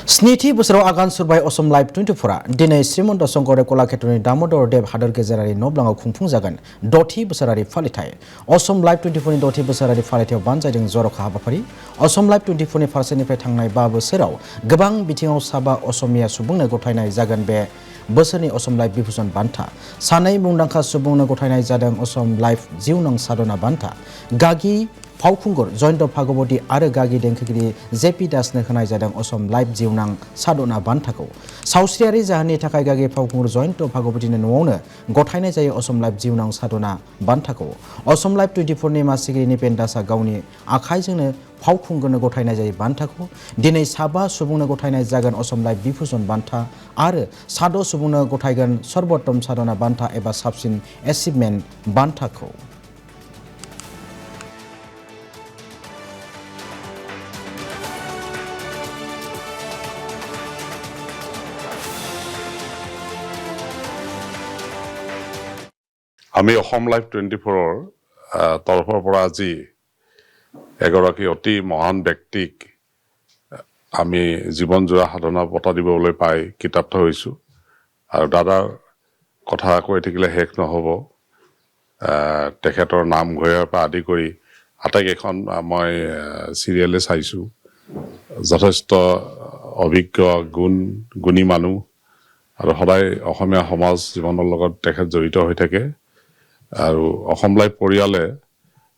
स्निथि बोसोराव आगान सुरबाय असम लाइभ 24 दिनै श्रीमन्त शंकरदेव कलाक्षेत्रनि दामोदर देव हादोर गेजेरारि न'ब्लाङाव खुंफुंजागोन 6थि बोसोरारि फालिथाय असम लाइभ 24 नि 6थि बोसोरारि फालिथायाव बानजायदों जर'खा हाबाफारि असम लाइभ 24 नि फारसेनिफ्राय थांनाय 5 बोसोराव गोबां बिथिङाव साबा असमिया सुबुंनो गथायनाय जागोन बे बोसोरनि असम लाइभ बिभूषण बान्था सानै मुंदांखा सुबुंनो गथायनाय जादों असम लाइभ जिउनां साधना बान्था गागि फावखुंगुर जयन्त भागवती आरो गागि देंखोगिरि जेपि दासनो होनाय जादों असम लाइभ जिउनां साधना बान्थाखौ सावस्रियारि जाहोननि थाखाय गागि फावखुंगुर जयन्त भागवतीनो न'आवनो गथायनाय जायो असम लाइभ जिउनां साधना बान्थाखौ असम लाइभ 24 नि मासिगिरि निपेन दासआ गावनि आखाइजोंनो फावखुंगुरनो गथायनाय जायो बान्थाखौ दिनै साबा सुबुंनो गथायनाय जागोन असम लाइभ बिभूषण बान्था आरो साद' सुबुंनो गथायगोन सर्वोत्तम साधना बान्था एबा साबसिन एचिभमेन्ट बान्थाखौ আমি অসম লাইভ 24ৰ তৰফৰ পৰা আজি এগৰাকী অতি মহান ব্যক্তিক আমি জীৱনজোৰা সাধনা বঁটা দিবলৈ পাই কৃতাৰ্থ হৈছোঁ আৰু দাদাৰ কথা কৈ থাকিলে শেষ নহ'ব তেখেতৰ নাম ঘৰীয়াৰ পৰা আদি কৰি আটাইকেইখন মই চিৰিয়েলে চাইছোঁ যথেষ্ট অভিজ্ঞ গুণী মানুহ আৰু সদায় অসমীয়া সমাজ জীৱনৰ লগত তেখেত জড়িত হৈ থাকে আৰু অসম লাইভ পৰিয়ালে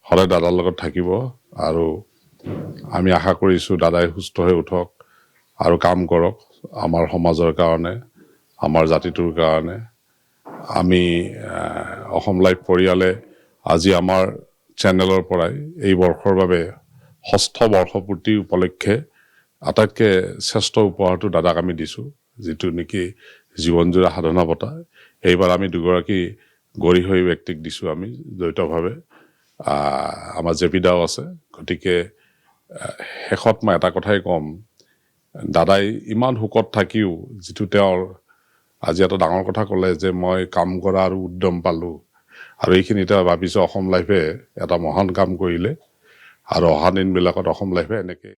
সদায় দাদাৰ লগত থাকিব আৰু আমি আশা কৰিছোঁ দাদাই সুস্থ হৈ উঠক আৰু কাম কৰক আমাৰ সমাজৰ কাৰণে আমাৰ জাতিটোৰ কাৰণে আমি অসম লাইভ পৰিয়ালে আজি আমাৰ চেনেলৰ পৰাই এই বৰ্ষৰ বাবে 6ষ্ঠ বৰ্ষপূৰ্তি উপলক্ষে আটাইতকৈ শ্ৰেষ্ঠ উপহাৰটো দাদাক আমি দিছোঁ যিটো নেকি জীৱনজোৰা সাধনা বঁটা এইবাৰ আমি দুগৰাকী গৰিহী ব্যক্তিক দিছোঁ আমি দ্বৈতভাৱে আমাৰ জেপি দাও আছে গতিকে শেষত মই এটা কথাই ক'ম দাদাই ইমান সুখত থাকিও যিটো তেওঁৰ আজি এটা ডাঙৰ কথা ক'লে যে মই কাম কৰা আৰু উদ্যম পালোঁ আৰু এইখিনিতে ভাবিছোঁ অসম লাইভে এটা মহান কাম কৰিলে আৰু অহা দিনবিলাকত অসম লাইভে এনেকৈ